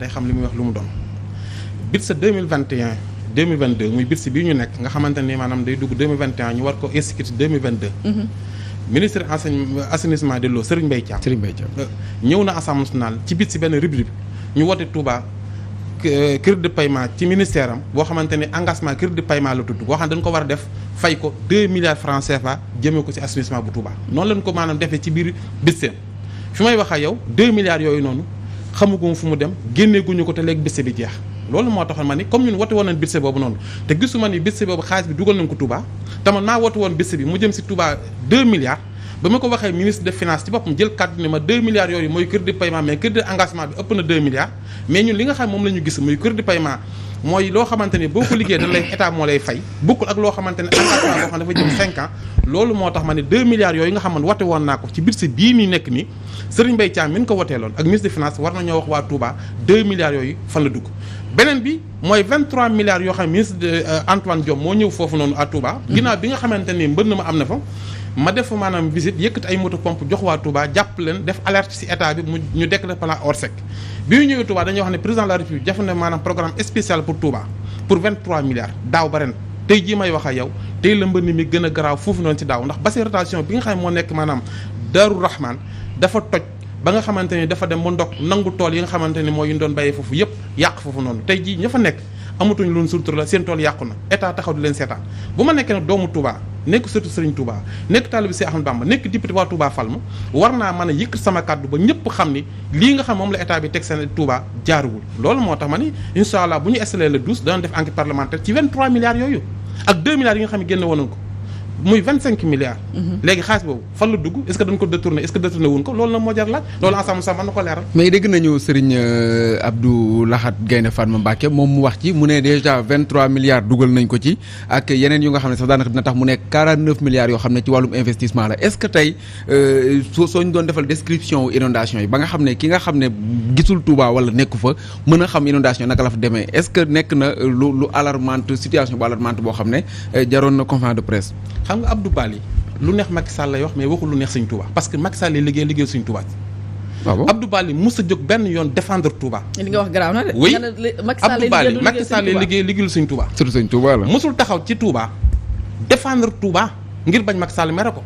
day xam li muy wax lu mu doon budget 2021 2022 muy budget bii ñu nekk nga xamante ni maanaam day dugg 2021 ñu war ko exécuter 2022 ministre assainissement de l'eau Serigne Mbaye Thiam ñëw na Assemblée nationale ci budget benn rubrique ñu wote Touba crédit de paiement ci ministère am boo xamante ne engagement crédit de paiement la tudd boo xam ne dañ ko war a def fay ko 2 milliards francs CFA jëmee ko ci assainissement bu Touba noonu lañ ko maanaam defee ci biir budget fi may wax ak yow 2 milliards yooyu noonu xamugu fu mu dem génneeguñu ko te léegi budget bi jeex loolu moo taxoon ma ni comme ñun wote woon nañ budget boobu noonu te gisuma ni budget boobu xaalis bi dugal nañ ko Touba te man maa wote woon budget bi mu jëm si Touba 2 milliards ba ma ko waxee ministre des finances ci boppam jël kàddu ne ma 2 milliards yooyu mooy crédit de paiement mais crédit d'engagement bi ëpp na 2 milliards mais ñun li nga xam moom la ñu gis muy crédit de paiement mooy loo xamante ni boo ko liggéey dañ lay état moo lay fay bokkul ak loo xamante ne engagement boo xam dafa jëm 5 ans loolu moo tax ma ne 2 milliards yooyu nga xam ne wote woon naa ko ci budget bii nii nekk nii Serigne Mbaye Thiam mi ngi ko woteeloon ak ministre des finances war nañoo wax waa Touba 2 milliards yooyu fan la dugg beneen bi mooy 23 milliards yoo xam ne ministre de Antoine Diome moo ñëw foofu noonu à Touba ginnaaw bi nga xamante ni mbënn ma am na fa ma def maanaam visite yëkkati ay moto pompe jox waa Touba jàpp leen def alerte ci état bi mu ñu décréter plan Orsec bi ñu ñëwee Touba dañuy wax ne président de la République def na maanaam programme spécial pour Touba pour 23 milliards daaw ba ren tey jii may wax ak yow tey la mbënn mi gën a garaaw foofu noonu ci daaw ndax bassin rotation bi nga xam ne moo nekk maanaam Darou Rahman dafa toj ba nga xamante ni dafa dem ba ndok nangu tool yi nga xamante ni mooy yu ñu doon bàyyee foofu yëpp yàq foofu noonu tey jii ña fa nekk amatuñ loon surtout la seen tool yàqu na état taxaw di leen seetaan bu ma nekkee nag doomu Touba nekk surtout Serigne Touba nekk taalibe Cheikh Ahmadou Bamba nekk député waa Touba fal ma war naa mën a yëkkat sama kàddu ba ñëpp xam ni lii nga xam moom la état bi teg seen Touba jaaruwul loolu moo tax ma ni incha allah bu ñu installé le 12 dana def enquête parlementaire ci 23 milliards yooyu ak 2 milliards yi nga xam ne génne woon ko muy 25 milliards. léegi xaalis boobu fan la dugg est-ce que dañ ko détourné est-ce que détourné wuñ ko loolu nag moo jar laaj loolu ensemble sax mën na ko leeral. mais dégg nañu Serigne Abdou Lahad Gaïndé Fatma Mbacké moom mu wax ci mu ne déjà 23 milliards dugal nañ ko ci ak yeneen yu nga xam ne sax daanaka dina tax mu nekk 49 milliards yoo xam ne ci wàllum investissement la est-ce que tey soo ñu doon defal description inondation yi ba nga xam ne ki nga xam ne gisul Touba wala nekku fa mën a xam inondation naka la fa demee est-ce que nekk na lu alarmante situation bu alarmante boo xam ne jaroon na conférence de presse. xam nga Abdou Bali lu neex Macky Sall lay wax mais waxul lu neex Sëñ Touba parce que Macky Sall lay liggéey Sëñ Touba. waaw bon Abdou Bali mos a jóg benn yoon défendre Touba. li nga wax garaaw na de. oui Abdou Bali Macky Sall lay liggéeyul Sëñ Touba. surtout Sëñ Touba la. mosul taxaw ci Touba défendre Touba ngir bañ Macky Sall mere ko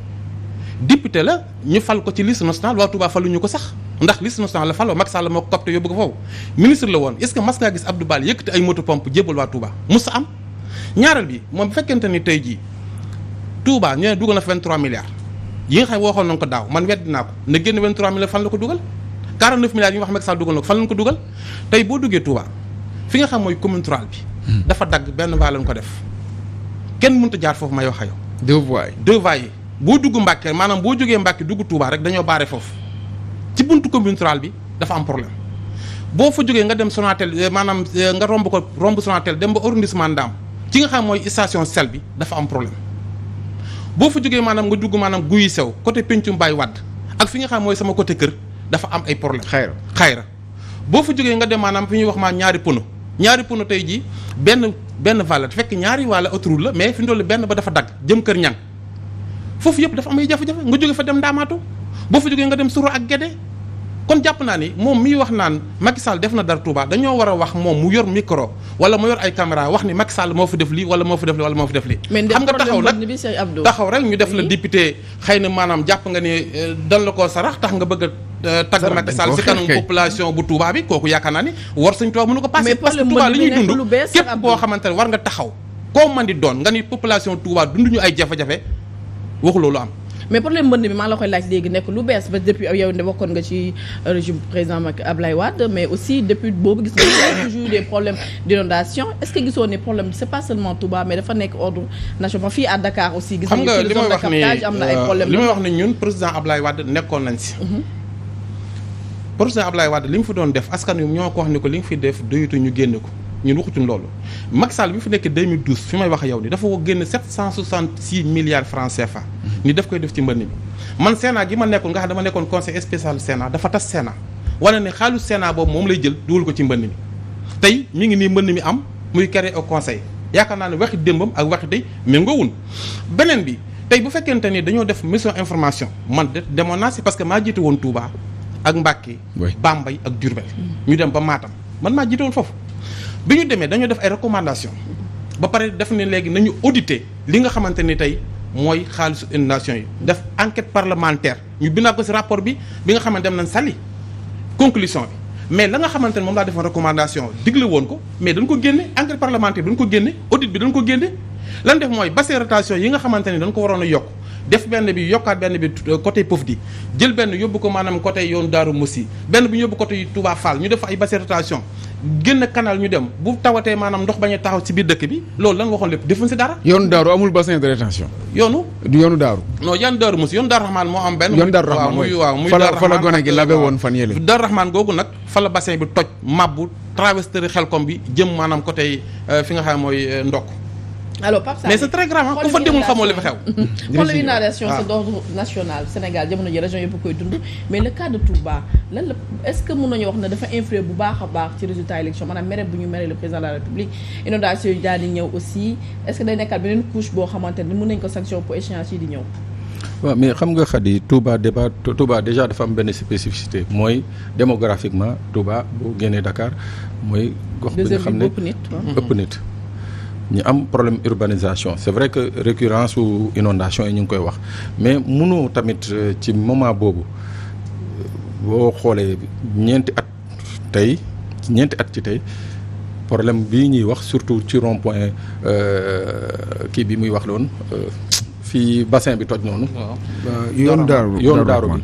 député la ñu fal ko ci liste nationale waa Touba faluñu ko sax ndax liste nationale la faloo Macky Sall moo ko copte yóbbu ko foofu ministre la woon est-ce que mas ngaa gis Abdou Bali yëkkati ay moto pompe jébal waa Touba mos a am ñaareel bi moom bu fekkente ni tey jii Touba ñu ne dugal na fa 23 milliards yi nga xam ne waxoon nañ ko daaw man weddi naa ko na génn 23 milliards fan la ko dugal 49 milliards yi nga wax Macky Sall dugal na ko fan lañ ko dugal tey boo duggee Touba fi nga xam mooy commune rurale bi dafa dagg benn voie lañ ko def kenn mënut a jaar foofu may wax ak yow. 2 voies yi boo dugg Mbàkke maanaam boo jógee Mbàkke dugg Touba rek dañoo baare foofu ci buntu commune rurale bi dafa am problème boo fa jógee nga dem Sonatel maanaam nga romb Sonatel dem ba arrondissement Ndam ci nga xam mooy station sel bi dafa am problème boo fa jógee maanaam nga dugg maanaam guyi sew côté Pencum Baye Wade ak fi nga xam mooy sama côté kër dafa am ay problème xayra boo fa jógee nga dem maanaam fi ñuy wax maa ñaari pono tey jii benn valle fekk ñaari walla autoroute la mais fi ndoolu benn ba dafa dagg jëm kër ñang foofu yëpp dafa am ay jafe-jafe nga jóge fa dem Ndaamaatu boo fa jógee nga dem Suro ak Gédé kon jàpp naa ni moom miy wax naan Macky Sall def na dara Touba dañoo war a wax moom mu yor micro wala mu yor ay caméra wax ni Macky Sall moo fi def lii wala moo fi def lii wala moo fi def lii. xam nga taxaw rek ñu def la député xëy na maanaam jàpp nga ne dal la koo sarax tax nga bëgg a tagg Macky Sall si kanam population bu Touba bi kooku yaakaar naa ni war Sëñ Touba mënu ko passé parce que Touba li ñuy dund képp koo xamante ne war nga taxaw koo man di doon nga ni population Touba dunduñu ay jafe-jafe waxu loolu am. mais problème mbënd bi maa la koy laaj léegi nekk lu bees ba depuis yow ne bokkoon nga ci régime président Ablaye Wade mais aussi depuis boobu gis nga toujours des problèmes d'inondation est-ce que gisoo ne problème c'est pas seulement Touba mais dafa nekk ordre national fii à Dakar aussi. gis nga li may wax ni am na ay problèmes li may wax ni ñun président Ablaye Wade nekkoon nañ si. président Ablaye Wade li mu fi doon def askan wi ñoo ko wax ni ko li nga fi def doyutu ñu génn ko ñun waxutuñ loolu Macky Sall bi fi nekk 2012 fi may wax yow ni dafa génn 766 milliards francs CFA. ni daf koy def ci mbënn mi man Sénat gi ma nekkoon nga xam dama nekkoon conseil spécial Sénat dafa tas Sénat wane ne xaalis Sénat boobu moom lay jël dugal ko ci mbënn mi tey mi ngi nii mbënn mi am muy créé au conseil yaakaar naa ne waxi démbam ak waxi tey méngoowul beneen bi tey bu fekkente ni dañoo def mission information man de demoon naa si parce que maa jiite woon Touba ak Mbacké Bambey ak Diourbel ñu dem ba Matam man maa jiite woon foofu bi ñu demee dañoo def ay recommandations ba pare def ne léegi nañu auditer li nga xamante ni tey mooy xaalisu inondation yi def enquête parlementaire ñu bindaa ko ci rapport bi nga xamante dem nañ sali conclusion bi mais la nga xamante ne moom laa defoon recommandation digle woon ko mais dañ ko génne enquête parlementaire bi dañ ko génne audit bi dañ ko génne lan def mooy bassin rotation yi nga xamante ni dañ ko waroon a yokk def benn bi yokkaat benn bi côté Pofdy jël benn yóbbu ko maanaam côté yoonu Daaru Moussi benn bi ñu yóbbu côté Touba Fall ñu def ay bassin rotation génn canal ñu dem bu tawatee maanaam ndox bañ a taxaw ci biir dëkk bi loolu lan waxoon lépp defuñ ci dara. yoonu Daaru amul bassin de rétention. yoonu Daaru. non yoonu Daaru Moussi yoonu Daaru Rahman moo am benn. yoonu Daaru Rahman muy fa la gone gi labe woon fan yële. Daaru Rahman googu nag fa la bassin bi toj mabbu traversé Xelkom bi jëm maanaam côté fi nga xam mooy ndokk. alors Pape Sané mais c'est très grave ku fa demul xamoo li fa xew. problème inondation c'est d'ordre national Sénégal jamono ji région yëpp koy dund mais le cas de Touba lan la est-ce que mën nañu wax ne dafa influer bu baax a baax ci résultat élection maanaam mere bu ñu mere le président de la République inondation yi daal di ñëw aussi est-ce que day nekkaat beneen couche boo xamante ne mën nañ ko sanction pour échéance yi di ñëw. waaw mais xam nga Khady Touba déjà dafa am benn spécificité mooy démographiquement Touba boo génnee Dakar mooy gox bi nga xam ne ëpp nit. ñu am problème urbanisation c'est vrai que récurrence ou inondation yi ñu ngi koy wax mais mënoo tamit ci moment boobu boo xoolee ñeenti at ci tey problème bii ñuy wax surtout ci rond point kii bi muy wax loon fii bassin bi toj noonu. yoonu daaru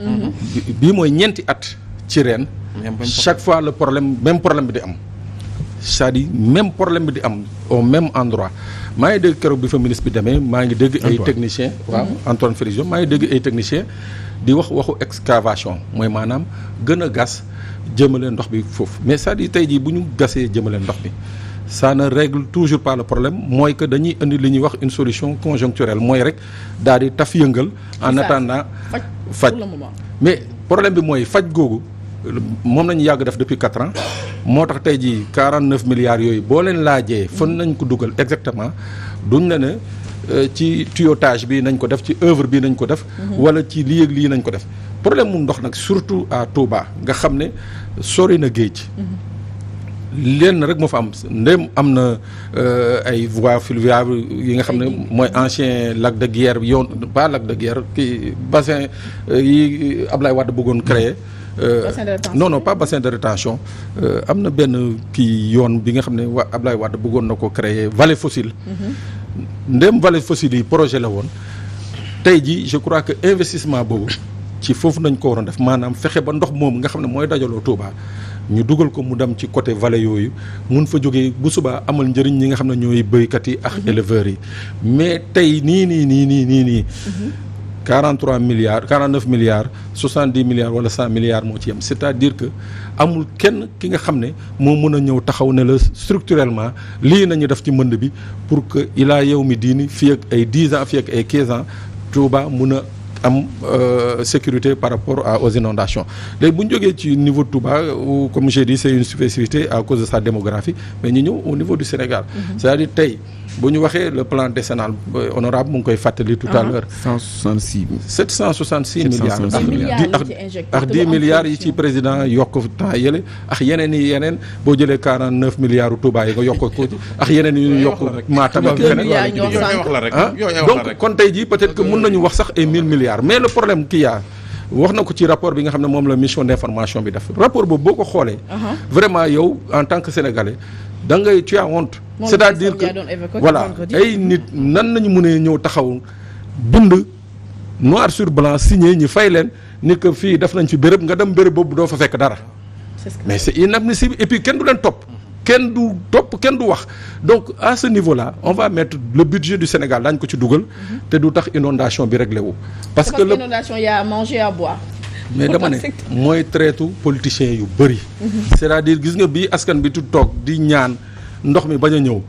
bi bii mooy ñeenti at ci ren. chaque fois le problème même problème bi di am. c'est-à-dire même problème bi di am au même endroit maa ngi dégg keroog bi fa ministre bi demee maa ngi dégg ay techniciens waaw Antoine Félix Diome maa ngi dégg ay techniciens di waxu excavation mooy maanaam gën a gas jëmale ndox bi foofu mais c'est-à-dire tey jii bu ñu gasee jëmale ndox bi ça ne règle toujours pas le problème mooy que dañuy indi li ñuy wax une solution conjoncturelle mooy rek daal di taf yëngal en attendant faj mais problème bi mooy faj googu moom nañu yàgg def depuis 4 ans moo tax tey jii 49 milliards yooyu boo leen laajee fan nañ ko dugal exactement duñ la ne ci tuyautage bi nañ ko def ci œuvre bi nañ ko def wala ci lii ak lii nañ ko def problème mu ndox nag surtout à Touba nga xam ne sori na géej lenn rek moo fa am ndéem am na ay voies fluviales yi nga xam ne mooy ancien lac de Guiers yoon pas lac de Guiers kii bassin yi Ablaye Wade bëggoon créer non pas bassin de rétention am na benn kii yoon bi nga xam ne waa Ablaye Wade bëggoon na ko créer vallée fossile ndéem vallée fossile yi projet la woon tey jii je crois que investissement boobu ci foofu nañ ko waroon def maanaam fexe ba ndox moom nga xam ne mooy dajaloo Touba ñu dugal ko mu dem ci côté vallée yooyu mun fa jógee bu subaa amal njëriñ ñi nga xam ne ñooy béykat yi ak éleveurs yi mais tey nii 43 milliards 49 milliards 70 milliards wala 100 milliards moo ci yem c'est-à-dire que amul kenn ki nga xam ne moo mën a ñëw taxaw ne la structurellement lii nañu def ci mbënd bi pour que ilaa yow mi diini fii ak ay 10 ans fii ak ay 15 ans Touba mun a am sécurité par rapport aux inondations léegi bu ñu jógee ci niveau Touba comme j'ai dit c'est une spécificité à cause de sa démographie mais ñu ñëw au niveau du Sénégal c'est-à-dire tey bu ñu waxee le plan décennal honorable mu ngi koy fàttali tout à l'heure 766 milliards ak 10 milliards yi ci président yokk temps yële ak yeneen boo jëlee 49 milliards Touba yi nga yokk ko ak yeneen yi ñu yokk Matam ak feneen donc kon tey jii peut-être que mën nañu wax sax ay 1000 milliards mais le problème qu'il y a wax na ko ci rapport bi nga xam ne moom la mission d'information bi def rapport boobu boo ko xoolee vraiment yow en tant que sénégalais da ngay tu as honte c'est-à-dire que voilà ay nit nan nañu mënee ñëw taxaw bind noir sur blanc signé ñi fay leen ni que fii def nañ fi béréb nga dem béréb boobu doo fa fekk dara mais c'est inadmissible et puis kenn du leen topp kenn du wax donc à ce niveau-là on va mettre le budget du Sénégal daañu ko ci dugal te du tax inondation bi réglé wu parce que l'inondation y a à manger à boire mais dama ne mooy traitu politiciens yu bëri c'est-à-dire gis nga bii askan bi tu toog di ñaan ndox mi bañ a ñëw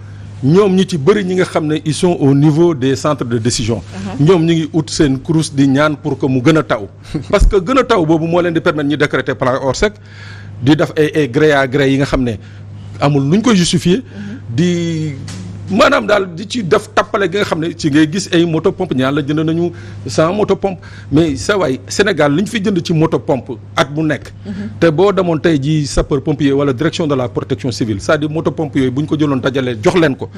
ñoom ñi ci bëri ñi nga xam ne ils sont au niveau des centres de décision ñoom ñi ngi ut seen kurus di ñaan pour que mu gën a taw parce que gën a taw boobu moo leen di permettre ñu décréter plan Orsec di def ay gré à gré yi nga xam ne amul lu ñu koy justifier di maanaam daal di ci def tappale gi nga xam ne ci ngay gis ay moto pompe ñaan la jënd nañu 100 moto pompe mais sa waay Sénégal li ñu fi jënd ci moto pompe at bu nekk. te boo demoon tey jii sapeur pompier wala direction de la protection civile c'est-à-dire moto pompe yooyu bu ñu ko jëloon dajalee jox leen ko.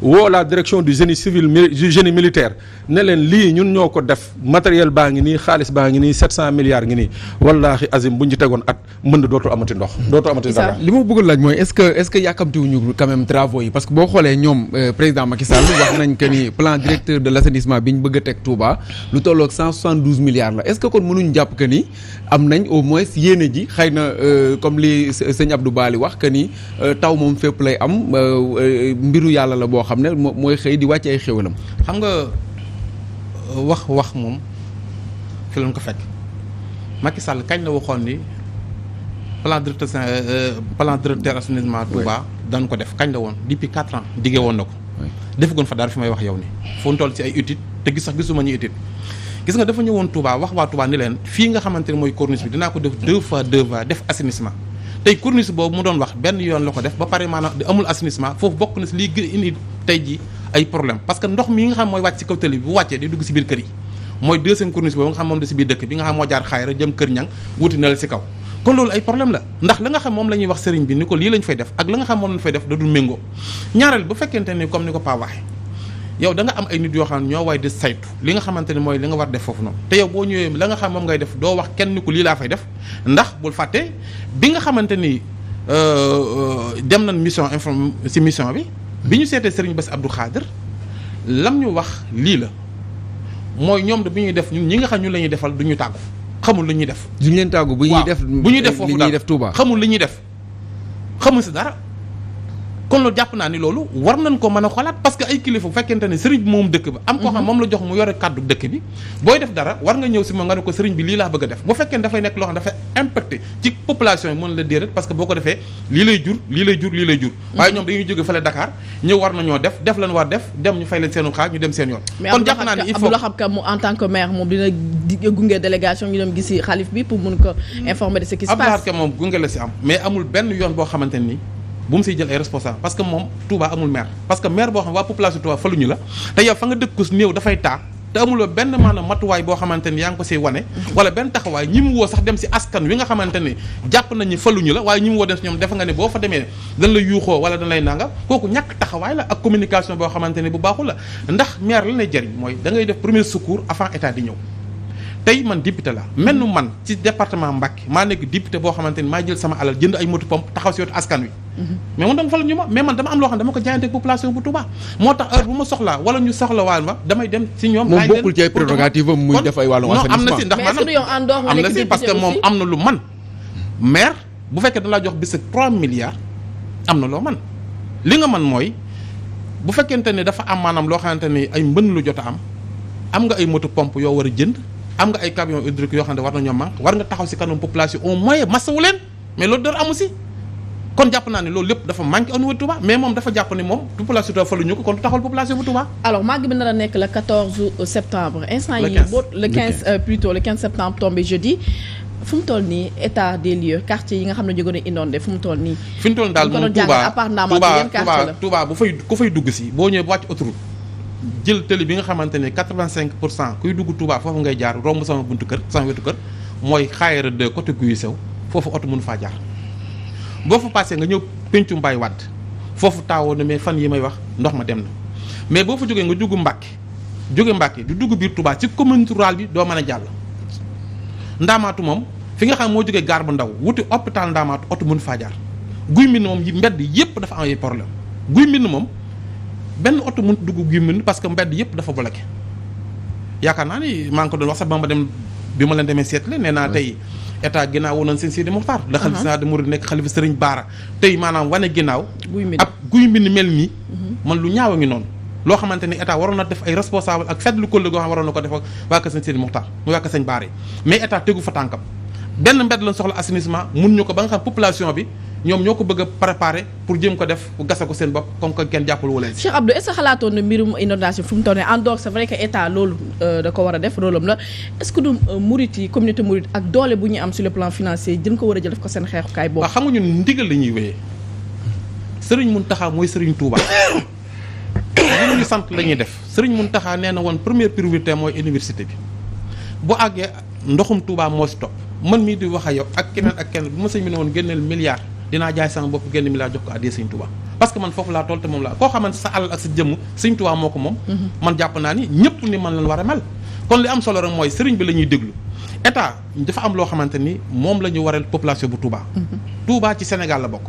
woo la direction du génie civil du génie militaire ne leen lii ñun ñoo ko def matériel baa ngi nii xaalis baa ngi nii 700 milliards ngi nii wallaahi azim bu ñu ci tegoon at mën dootu amati ndox. dootu amati dara. li ma bëgg laaj mooy est-ce que yàkkamtiwuñu quand même travaux yi parce que boo xoolee ñoom président Macky Sall wax nañ que ni plan directeur de l'assainissement bi ñu bëgg a teg Touba lu tolloog 172 milliards la est-ce que kon mënuñ jàpp que ni am nañ au moins yéene ji xëy na comme li sëñ Abdou Bali wax que ni taw moom fépp lay am mbiru yàlla la boo xam ne mooy xëy di wàcc ay xéwalam. xam nga wax moom fi lañ ko fekk Macky Sall kañ la waxoon ni plan directeur assainissement Touba dañ ko def kañ la woon depuis 4 ans diggee woon na ko. defagoon fa dara fi may wax yow ni fu mu toll ci ay études te gis sax gisuma ñu étude gis nga dafa ñëwoon Touba wax waa Touba ni leen fii nga xamante ne mooy corniche bi dinaa ko def 2 fois def assainissement. tey corniche boobu mu doon wax benn yoon la ko def ba pare maanaam di amul assainissement foofu bokk na si liy gën indi tey ji ay problème parce que ndox mi nga xam mooy wàcc si kaw tali bi bu wàccee di dugg si biir kër yi mooy deuxième corniche boobu nga xam moom da si biir dëkk bi nga xam moo jaar xaayra jëm kër ñang wuti na la si kaw kon loolu ay problème la ndax la nga xam moom la ñuy wax sëriñ bi ni ko lii lañ fay def ak la nga xam moom lañ fay def da dul méngoo ñaareel bu fekkente ni comme ni ko Pa waxee yow da nga am ay nit yoo xam ne ñoo waay di saytu li nga xamante ne mooy li nga war def foofu noonu te yow boo ñëwee la nga xam moom ngay def doo wax kenn ni ko lii laa fay def ndax bul fàtte bi nga xamante ni dem nañ mission si mission bi ñu seetee Serigne Bass Abdou Khadir lam ñu wax lii la mooy ñoom de bi ñuy def ñun ñi nga xam ñun la ñuy defal du ñu tàggu xamul lu ñuy def. duñ leen tàggu bu ñuy def bu ñuy def foofu daal def Touba xamul li ñuy def xamul si dara kon loolu jàpp naa ni loolu war nañ ko mën a xoolaat parce que ay kilifa bu fekkente ne sëriñ bi moom dëkk ba am koo xam moom la jox mu yore kàddu dëkk bi booy def dara war nga ñëw si moom nga ne ko sëriñ bi lii laa bëgg a def bu fekkee ne dafay nekk loo xam dafa impacté ci population yi mën la déedéet parce que boo ko defee lii lay jur waaye ñoom dañuy jóge fële Dakar ñëw war nañoo def lan war def dem ñu fay leen seenu xaar ñu dem seen yoon kon jàpp naa ni il faut Abdou Lahad Ka mu en tant que maire moom dina gunge délégation ñu dem gisi xalif bi pour mun ko informer de ce qui se passe. Abdou Lahad Ka moom gunge la si am mais amul benn yoon boo xamante ni bu mu siy jël ay responsable parce que moom Touba amul maire parce que maire boo xam waa population Touba faluñu la te yow fa nga dëkk kus néew dafay taa te amuloo benn maanaam matuwaay boo xamante ni yaa ngi ko siy wane wala benn taxawaay ñi mu woo sax dem si askan wi nga xamante ni jàpp nañu faluñu la waaye ñi mu woo dem si ñoom defa nga ne boo fa demee dañ la yuuxoo wala dañ lay nanga kooku ñàkk taxawaay la ak communication boo xamante ni bu baaxul la ndax maire la lay jëriñ mooy da ngay def premier secours avant état di ñëw tey man député la mel nu man ci département Mbacké maa nekk député boo xamante ni maa jël sama alal jënd ay moto pompe taxaw si wetu askan wi mais man dama fa la ñu ma mais man dama am loo xam ne dama ko jaayante ak population bu Touba moo tax heure bu ma soxlaa wala ñu soxla waan ma damay dem si ñoom moom bokkul ci ay prérogative am muy def ay wàllum assainissement am na si ndax maanaam am na si parce que moom am na lu man maire bu fekkee da laa jox bis ak 3 milliards am na loo man li nga man mooy bu fekkente ne dafa am maanaam loo xamante ni ay mbën lu jot a am nga ay moto pompe yoo war a jënd am nga ay camion hydraulique yoo xam ne war nañoo manque war nga taxaw si kanam population au moins masawu leen mais loolu dara amu si kon jàpp naa ne loolu lépp dafa manqué au niveau de Touba mais moom dafa jàpp ne moom population Touba faluñu ko kon du taxawal population bu Touba. alors màgg bi nar a nekk le 14 septembre. instant yi boo le 15 plutôt le 15 septembre tombé jeudi fu mu toll nii état des lieux quartier yi nga xam ne jógoon a inondé fu mu toll nii. fi mu toll daal moom Touba bu fay ku fay dugg si boo ñëwee bu wàcc autoroute jël télé bi nga xamante ne 85% kuy dugg Touba foofu ngay jaar romb sama buntu kër sama wetu kër mooy xaayara de côté guy sew foofu oto mënu faa jaar boo fa passé nga ñëw pencu Mbaye Wade foofu taawoo na mais fan yi may wax ndox ma dem na mais boo fa jógee nga dugg Mbàkke du dugg biir Touba ci commune rurale bi doo mën a jàll Ndaamaatu moom fi nga xam moo jógee gaar bu ndaw wuti hôpital Ndaamaatu oto mënu faa jaar guy mbind moom yi mbedd yépp dafa am ay problème guy mbind moom benn oto mënut dugg guy mbind parce que mbedd yépp dafa bloqué yaakaar naa ni maa ngi ko doon wax sax ba ma dem bi ma leen demee seetle nee naa tey état ginnaaw woon nañ seen Sidi Mokhtar la xalifa général des mourides nekk xalifa Sëriñ Baara tey maanaam wane ginnaaw ab guy mbind mel nii man lu ñaaw a ngi noonu loo xamante ni état waroon na def ay responsable ak fedd lu këll goo xam waroon na ko def ak waa kër sëñ Sidi Mokhtar mu waa kër sëñ Baara yi mais état tegu fa tànkam benn mbedd lañ soxla assainissement mun ñu ko ba nga xam population bi ñoom ñoo ko bëgg a préparer pour jëm ko def gasa ko seen bopp comme que kenn jàppal wu leen si. Cheikh Abdou est-ce que xalaatoon na mbirum inondation fu mu toll nii en dehors c'est vrai que état loolu da ko war a def rôle am la est-ce que du murit yi communauté murit ak doole bu ñu am sur le plan financier jën ko war a jël def ko seen xeexukaay boobu. waaw xam nga ñun ndigal la ñuy wéyee Serigne Mountakha mooy Serigne Touba ñu sant la ñuy def Serigne Mountakha nee na woon première priorité mooy université bi bu àggee ndoxum Touba moo si topp man mii di wax ak yow ak keneen bu ma sëñ bi ne woon génneel milliard dinaa jaay sama bopp génn milliard jox ko addee Sëñ Touba parce que man foofu laa toll te moom laa koo xamante sa alal ak sa jëmm Sëñ Touba moo ko moom man jàpp naa ni ñëpp ni man lañ war a mel kon li am solo rek mooy sëriñ bi la ñuy déglu état dafa am loo xamante ni moom la ñu waral population bu Touba Touba ci Sénégal la bokk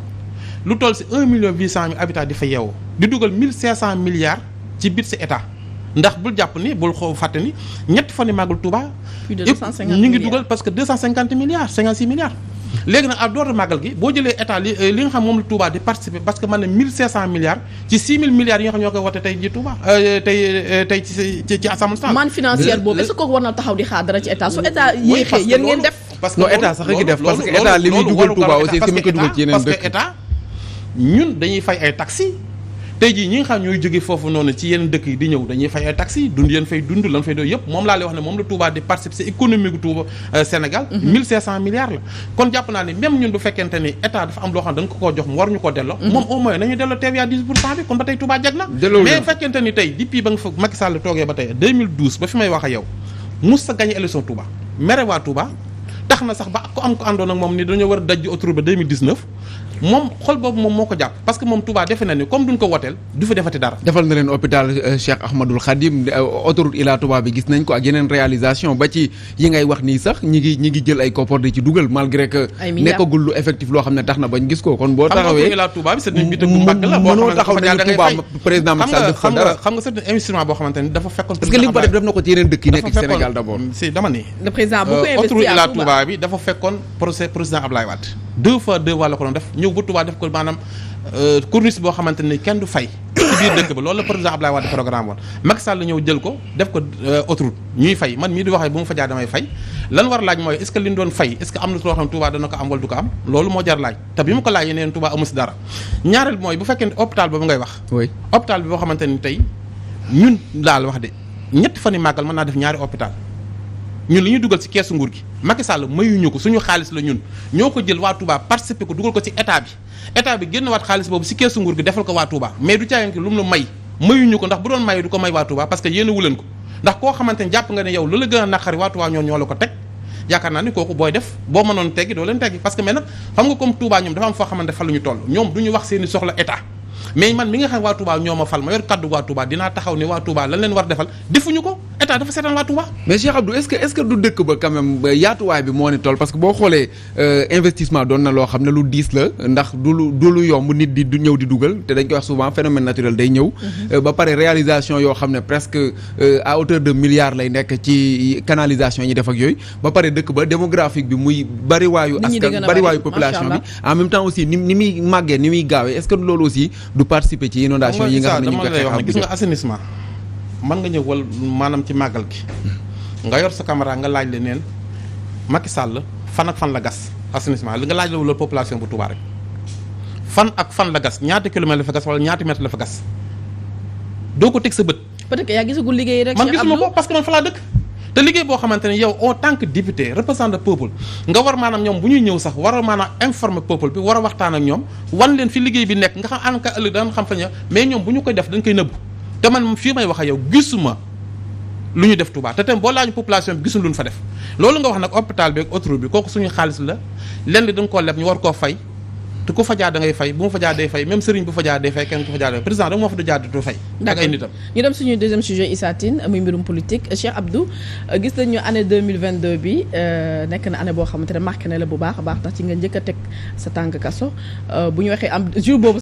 lu toll si 1,8 million habitants di fa yeewoo di dugal 1,500 milliards ci biir si état ndax bul jàpp ni bul xaw fàtte ni ñetti fan yi màggul Touba ñu ngi dugal parce que 250 milliards 56 milliards léegi nag à dooru màggal gi boo jëlee état li nga xam moom la Touba di participer parce que man ne 1,500 milliards ci 6 000 milliards yi nga xam ñoo koy wote tey ji Touba tey ci assemblée nationale man financière boobu est-ce que kooku war na taxaw di xaar dara ci état su état yéexee yéen ngeen def parce non état sax ngi def parce que état li muy dugal Touba aussi est-ce que mi ko dugal ci yeneen dëkk parce que état ñun dañuy fay ay taxes tey jii ñi nga xam ñooy jóge foofu noonu ci yeneen dëkk yi di ñëw dañuy fay ay taxes dund yéen fay dund lan fay doon yëpp moom laa lay wax ne moom la Touba di participer ci économie gu Touba Sénégal 1,500 milliards la kon jàpp naa ni même ñun bu fekkente ni état dafa am loo xam ne dañ ko koo jox mu war ñu koo delloo moom au moins nañu delloo TVA 10% bi kon ba tey Touba jag na mais fekkente ni tey depuis ba nga fa Macky Sall toogee ba tey 2012 ba fi may wax ak yow mus sa gagné élection Touba mere waa Touba tax na sax ba ko am ko àndoon ak moom ni dañoo war a dajji autoroute ba 2019 moom xol boobu moom moo ko jàpp parce que moom Touba defe na ni comme duñ ko woteel du fa defati dara. defal na leen hôpital Cheikh Ahmadoul Khadim autoroute Ila Touba bi gis nañ ko ak yeneen réalisation ba ci yi ngay wax nii sax ñi ngi jël ay koppar di ci dugal malgré que nekkagul lu effectif loo xam ne tax na bañ gis ko kon boo taxawee Ila Touba bi c'est une bité bu mag la boo mënoo taxaw nañu Touba président Macky Sall def ko dara xam nga c'est un investissement boo xamante ni dafa fekkoon parce que li mu ko def na ko ci yeneen dëkk yi nekk ci Sénégal d'abord si dama ni le président bu ko investi autoroute Ila Touba bi dafa fekkoon président Ablaye Wade 2 fois 2 fois la ko doon def ñëw ba Touba def ko maanaam corniche boo xamante ni kenn du fay ci biir dëkk ba loolu la président Ablaye Wade programme woon Macky Sall la ñëw jël ko def ko autoroute ñuy fay man mii di waxee bu mu fa jaar damay fay lan war laaj mooy est-ce que li ñu doon fay est-ce que am na loo xam ne Touba dana ko am wala du ko am loolu moo jar laaj te bi mu ko laajee neen Touba amu si dara ñaareel mooy bu fekkee ne hôpital boobu ngay wax hôpital bi boo xamante ni tey ñun daal wax de ñetti fan yi màggal mën naa def ñaari hôpital ñun li ñuy dugal ci keesu nguur gi Macky Sall mayuñu ko suñu xaalis la ñun ñoo ko jël waa Touba participer ko dugal ko ci état bi génn waat xaalis boobu ci keesu nguur gi defal ko waa Touba mais du caagin ki lu mu la may mayuñu ko ndax bu doon may du ko may waa Touba parce que yéen a wuleen ko ndax koo xamante ni jàpp nga ne yow lu la gën a naqari waa Touba ñoo la ko teg yaakaar naa ni kooku booy def boo mënoon teggi doo leen teggi parce que mais nag xam nga comme Touba ñoom dafa am foo xamante fa lu ñu toll ñoom du ñu wax seeni soxla état mais man mi nga xam waa Touba ñoo ma fal ma yor kaddu waa Touba dinaa taxaw ni waa Touba lan leen war defal defuñu ko état dafa seetaan waa Touba. mais Cheikh Abdou est-ce que du dëkk ba quand même yaatuwaay bi moo ni toll parce que boo xoolee investissement doon na loo xam ne lu diis la ndax du lu yomb nit di ñëw di dugal te dañ koy wax souvent phénomène naturel day ñëw. ba pare réalisation yoo xam ne presque à hauteur de milliards lay nekk ci canalisation yi def ak yooyu ba pare dëkk ba démographique bi muy bariwaayu askan bariwaayu population bi en même temps aussi ni muy màggee ni muy gaawee est-ce que loolu aussi du participer ci inondation yi nga xam ne ñu ngi koy xeex gis nga assainissement mën nga ñëw wala maanaam ci màggal gi nga yor sa caméra nga laaj le neen Macky Sall fan ak fan la gas assainissement li nga laaj la wala population bu Touba rek fan ak fan la gas ñaata kilomètre la fa gas wala ñaata mètre la fa gas doo ko teg sa bët. peut-être que yaa gisagul liggéey rek. man gisuma ko parce que man fa laa dëkk. te liggéey boo xamante ne yow en tant que député représentant peuple nga war maanaam ñoom bu ñuy ñëw sax war a maanaam informer peuple bi war a waxtaan ak ñoom wan leen fi liggéey bi nekk nga xam ànd ka ëllëg daan xam fa ñëw mais ñoom bu ñu koy def dañ koy nëbbu te man fii may wax ak yow gisuma lu ñu def Touba te tam boo laaju population bi gisuñ lu ñu fa def loolu nga wax nag hôpital bi ak autoroute bi kooku suñu xaalis la lenn li da nga koo leb ñu war koo fay te ku fa jaar da ngay fay bu mu fa jaar day fay même sëriñ bu fa jaar day fay kenn ku fa jaar day fay président da moo fa du jaar du fay ak ay nitam ñu dem suñu deuxième sujet Issa Tine muy mbirum politique Cheikh Abdou gis nañu année 2022 bi nekk na année boo xamante ne marqué na la bu baax a baax tax ci nga njëkk a teg sa tànk kaso bu ñu waxee am jour boobu